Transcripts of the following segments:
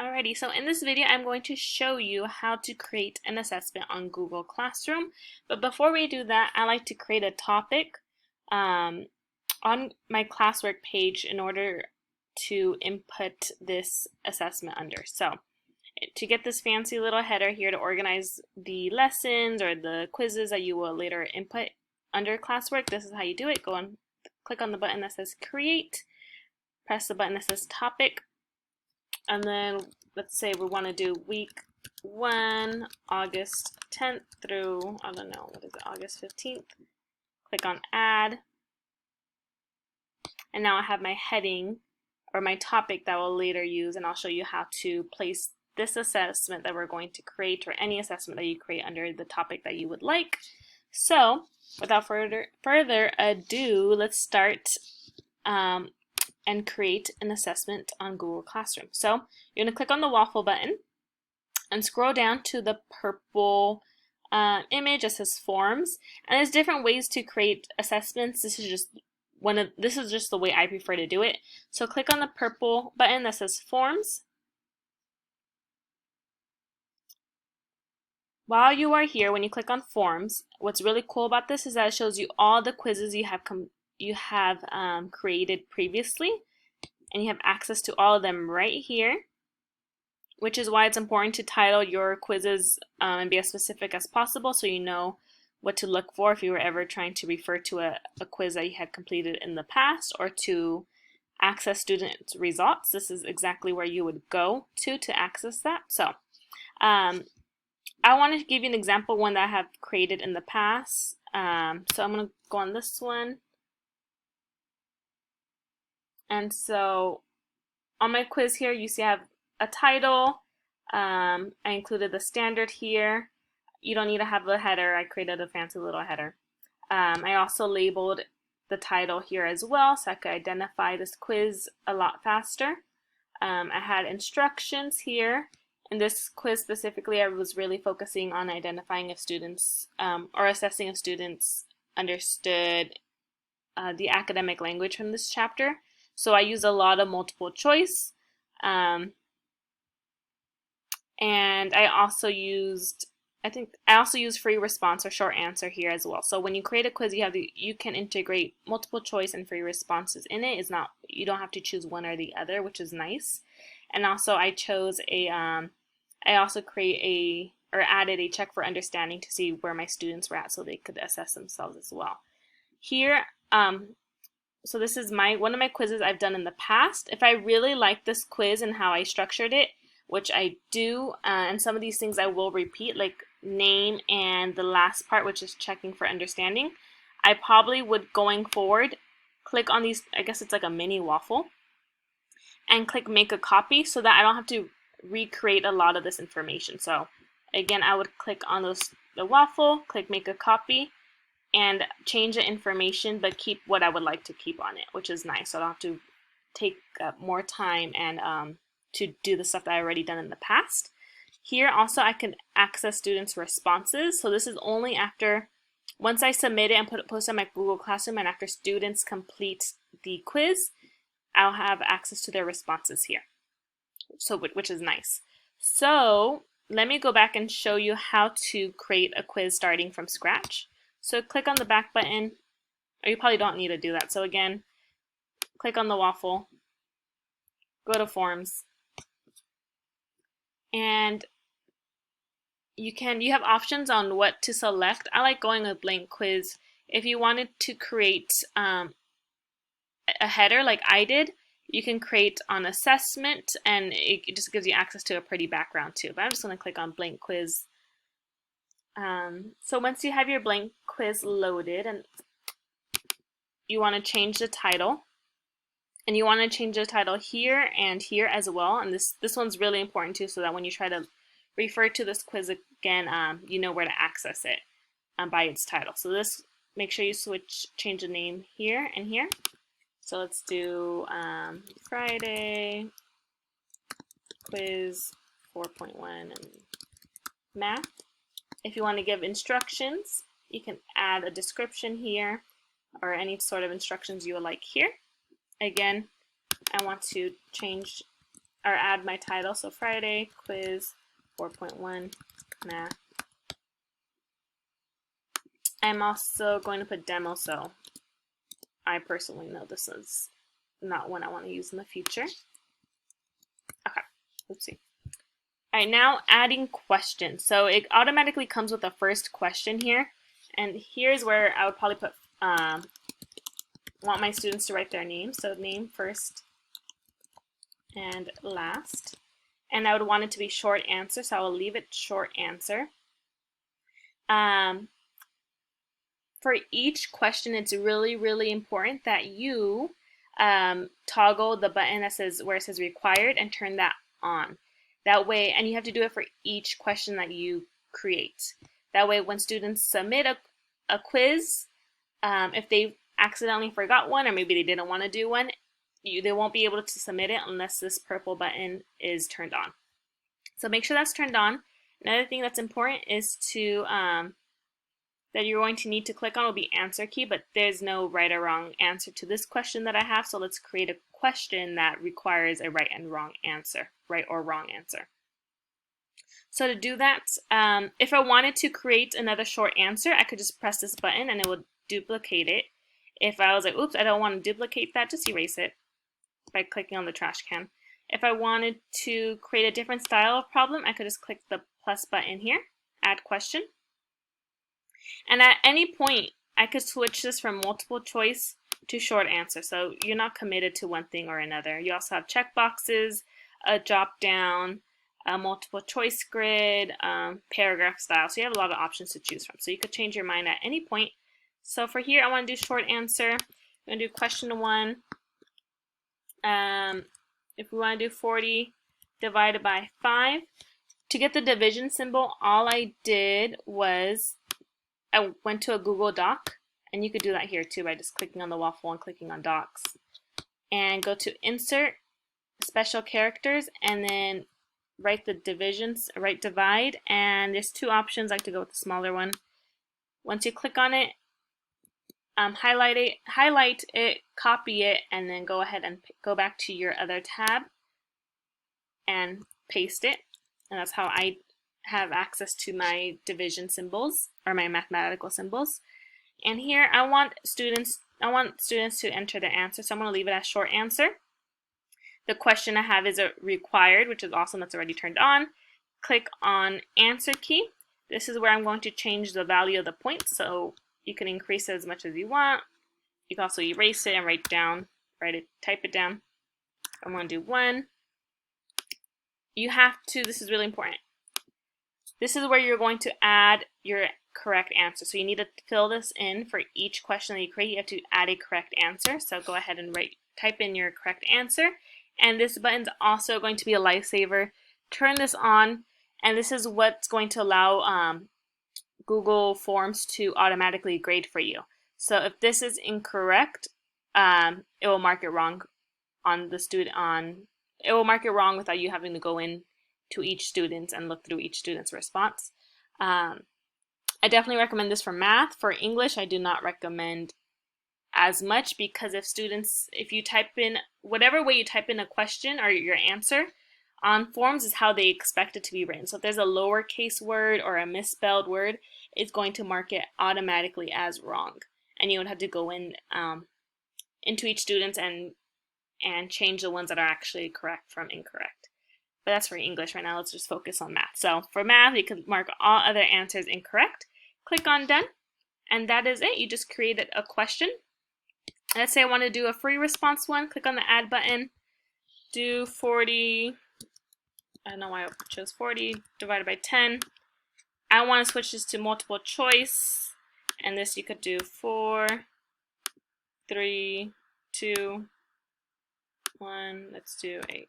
Alrighty, so in this video I'm going to show you how to create an assessment on Google Classroom. But before we do that, I like to create a topic on my classwork page in order to input this assessment under. So to get this fancy little header here to organize the lessons or the quizzes that you will later input under classwork, this is how you do it. Go and click on the button that says create, press the button that says topic, and then let's say we want to do week 1, August 10th through, I don't know, what is it, August 15th. Click on add. And now I have my heading or my topic that we'll later use, and I'll show you how to place this assessment that we're going to create or any assessment that you create under the topic that you would like. So without further ado, let's start and create an assessment on Google Classroom. So you're going to click on the waffle button and scroll down to the purple image that says forms. And there's different ways to create assessments. This is just the way I prefer to do it. So click on the purple button that says forms. While you are here, when you click on forms, what's really cool about this is that it shows you all the quizzes you have created previously, and you have access to all of them right here, which is why it's important to title your quizzes and be as specific as possible so you know what to look for if you were ever trying to refer to a quiz that you had completed in the past or to access student results. This is exactly where you would go to access that. So I want to give you an example, one that I have created in the past. So I'm going to go on this one. And so on my quiz here, you see I have a title. I included the standard here. You don't need to have the header. I created a fancy little header. I also labeled the title here as well so I could identify this quiz a lot faster. I had instructions here. In this quiz specifically, I was really focusing on identifying if students or assessing if students understood the academic language from this chapter. So I used a lot of multiple choice, and I also used free response or short answer here as well. So when you create a quiz, you can integrate multiple choice and free responses in it. You don't have to choose one or the other, which is nice. And also I chose I also added a check for understanding to see where my students were at so they could assess themselves as well. Here, so this is one of my quizzes I've done in the past. If I really like this quiz and how I structured it, which I do, and some of these things I will repeat, like name and the last part, which is checking for understanding, I probably would, going forward, click on these, I guess it's like a mini waffle, and click make a copy so that I don't have to recreate a lot of this information. So again, I would click on the waffle, click make a copy, and change the information, but keep what I would like to keep on it, which is nice. So I don't have to take up more time and to do the stuff that I already done in the past. Here also I can access students' responses. So this is only once I submit it and post it on my Google Classroom, and after students complete the quiz, I'll have access to their responses here. So which is nice. So let me go back and show you how to create a quiz starting from scratch. So click on the back button, or you probably don't need to do that. So again, click on the waffle, go to forms, and you have options on what to select. I like going with blank quiz. If you wanted to create a header like I did, you can create on assessment, and it just gives you access to a pretty background too. But I'm just going to click on blank quiz. So once you have your blank quiz loaded, and you want to change the title, and you want to change the title here and here as well. And this one's really important too, so that when you try to refer to this quiz again, you know where to access it by its title. So make sure you change the name here and here. So let's do Friday quiz 4.1 and math. If you want to give instructions, you can add a description here or any sort of instructions you would like here. Again, I want to change or add my title. So Friday quiz 4.1 math. I'm also going to put demo, so I personally know this is not one I want to use in the future. Okay, oopsie. All right, now adding questions. So it automatically comes with the first question here, and here's where I would probably put want my students to write their name. So name first and last, and I would want it to be short answer, so I will leave it short answer. For each question, it's really important that you toggle the button that says where it says required and turn that on. That way, and you have to do it for each question that you create. That way, when students submit a quiz, if they accidentally forgot one or maybe they didn't want to do one, they won't be able to submit it unless this purple button is turned on. So make sure that's turned on. Another thing that's important is to that you're going to need to click on will be answer key, but there's no right or wrong answer to this question that I have, so let's create a question that requires a right and wrong answer, right or wrong answer. So to do that, if I wanted to create another short answer, I could just press this button and it would duplicate it. If I was like, oops, I don't want to duplicate that, just erase it by clicking on the trash can. If I wanted to create a different style of problem, I could just click the plus button here, add question. And at any point, I could switch this from multiple choice to short answer. So you're not committed to one thing or another. You also have checkboxes, a drop down, a multiple choice grid, paragraph style. So you have a lot of options to choose from. So you could change your mind at any point. So for here, I want to do short answer. I'm going to do question 1. If we want to do 40 divided by 5. To get the division symbol, all I did was I went to a Google Doc, and you could do that here too by just clicking on the waffle and clicking on Docs. And go to Insert, Special Characters, and then write the divisions, write divide, and there's 2 options. I like to go with the smaller one. Once you click on it, highlight it, copy it, and then go ahead and go back to your other tab and paste it. And that's how I have access to my division symbols or my mathematical symbols. And here I want students to enter their answer, so I'm going to leave it as short answer. The question I have is a required, which is awesome, that's already turned on. Click on answer key. This is where I'm going to change the value of the points, so you can increase it as much as you want. You can also erase it and type it down. I'm going to do 1. You have to, this is really important. This is where you're going to add your correct answer. So you need to fill this in for each question that you create. You have to add a correct answer. So go ahead and type in your correct answer. And this button's also going to be a lifesaver. Turn this on, and this is what's going to allow Google Forms to automatically grade for you. So if this is incorrect, it will mark it wrong on the it will mark it wrong without you having to go in to each student and look through each student's response. I definitely recommend this for math. For English, I do not recommend as much, because if you type in, whatever way you type in a question or your answer on Forms is how they expect it to be written. So if there's a lowercase word or a misspelled word, it's going to mark it automatically as wrong. And you would have to go in into each student and change the ones that are actually correct from incorrect. But that's for English right now. Let's just focus on math. So for math, you can mark all other answers incorrect. Click on done, and that is it. You just created a question. Let's say I want to do a free response one. Click on the add button. Do 40. I don't know why I chose 40 divided by 10. I want to switch this to multiple choice, and this you could do 4, 3, 2, 1. Let's do 8.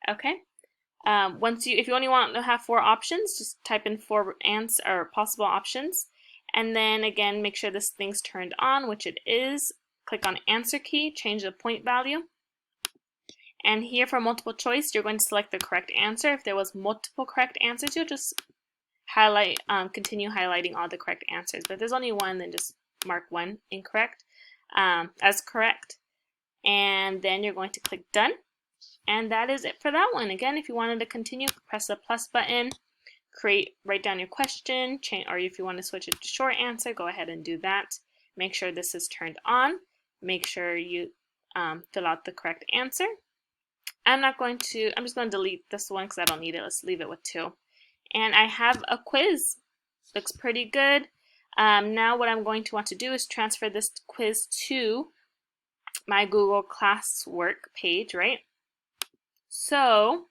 Okay. If you only want to have 4 options, just type in 4 possible options, and then again make sure this thing's turned on, which it is. Click on answer key, change the point value, and here for multiple choice, you're going to select the correct answer. If there was multiple correct answers, you'll just continue highlighting all the correct answers. But if there's only one, then just mark 1 incorrect as correct, and then you're going to click done. And that is it for that one. Again, if you wanted to continue, press the plus button, write down your question, or if you want to switch it to short answer, go ahead and do that. Make sure this is turned on. Make sure you fill out the correct answer. I'm just going to delete this one because I don't need it. Let's leave it with 2. And I have a quiz. Looks pretty good. Now what I'm going to want to do is transfer this quiz to my Google Classwork page, right? So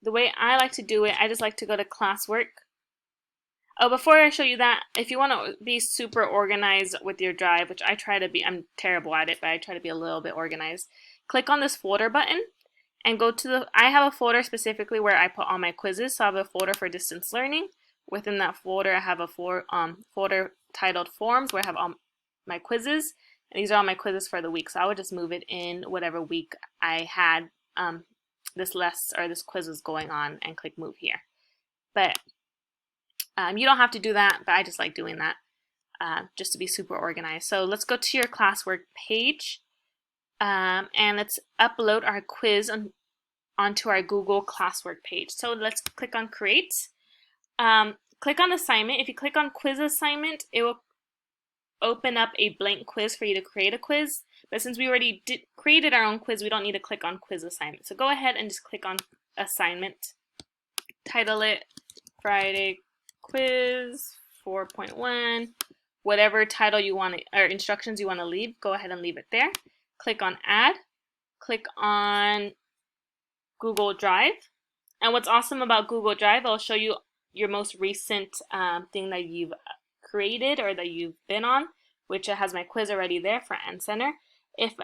the way I like to do it, I just like to go to Classwork. Oh, before I show you that, if you want to be super organized with your drive, which I try to be, I'm terrible at it, but I try to be a little bit organized, click on this folder button and go to I have a folder specifically where I put all my quizzes. So I have a folder for distance learning. Within that folder, I have a folder titled Forms where I have all my quizzes. And these are all my quizzes for the week. So I would just move it in whatever week I had this quiz was going on and click Move here. But you don't have to do that, but I just like doing that just to be super organized. So let's go to your Classwork page and let's upload our quiz onto our Google Classwork page. So let's click on Create. Click on Assignment. If you click on Quiz Assignment, it will open up a blank quiz for you to create a quiz. But since we already created our own quiz, we don't need to click on Quiz Assignment. So go ahead and just click on Assignment. Title it Friday Quiz 4.1. Whatever title you want or instructions you want to leave, go ahead and leave it there. Click on Add. Click on Google Drive. And what's awesome about Google Drive, I'll show you your most recent thing that you've created or that you've been on, which has my quiz already there, front and center. If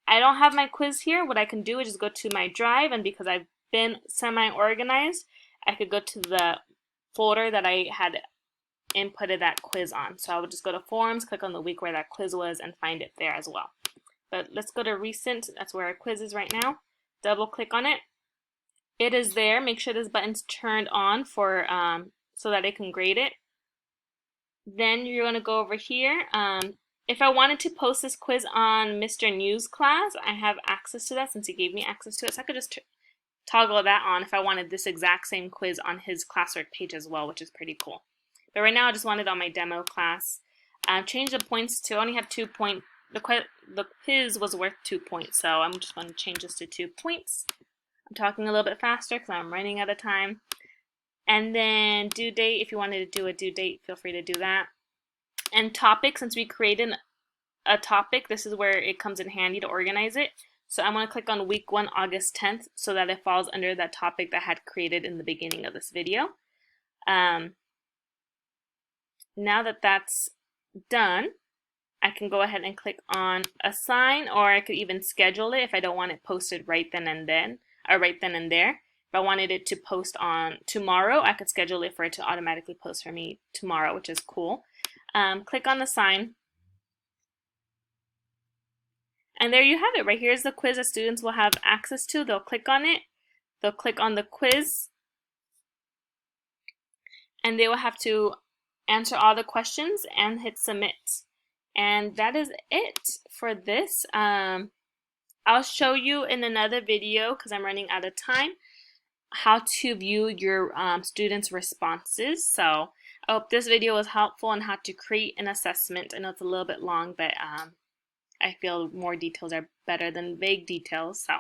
I don't have my quiz here, what I can do is just go to my drive, and because I've been semi-organized, I could go to the folder that I had inputted that quiz on. So I would just go to Forms, click on the week where that quiz was, and find it there as well. But let's go to Recent. That's where our quiz is right now. Double click on it. It is there. Make sure this button's turned on for so that it can grade it. Then you're going to go over here. If I wanted to post this quiz on Mr. News class, I have access to that since he gave me access to it. So I could just toggle that on if I wanted this exact same quiz on his Classwork page as well, which is pretty cool. But right now I just want it on my demo class. Change the points to only have 2 points. The quiz was worth 2 points, so I'm just going to change this to 2 points. I'm talking a little bit faster because I'm running out of time. And then due date, if you wanted to do a due date, feel free to do that. And topic, since we created a topic, this is where it comes in handy to organize it. So I'm going to click on week 1, August 10th, so that it falls under that topic that I had created in the beginning of this video. Now that that's done, I can go ahead and click on Assign, or I could even schedule it if I don't want it posted right then and there. If I wanted it to post on tomorrow, I could schedule it for it to automatically post for me tomorrow, which is cool. Click on Assign. And there you have it. Right here is the quiz that students will have access to. They'll click on it. They'll click on the quiz. And they will have to answer all the questions and hit Submit. And that is it for this. I'll show you in another video, because I'm running out of time, how to view your students' responses. So I hope this video was helpful on how to create an assessment. I know it's a little bit long, but I feel more details are better than vague details. So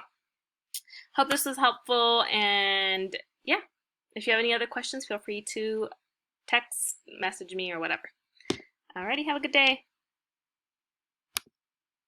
hope this was helpful, and yeah, if you have any other questions, feel free to text, message me, or whatever. Alrighty, have a good day.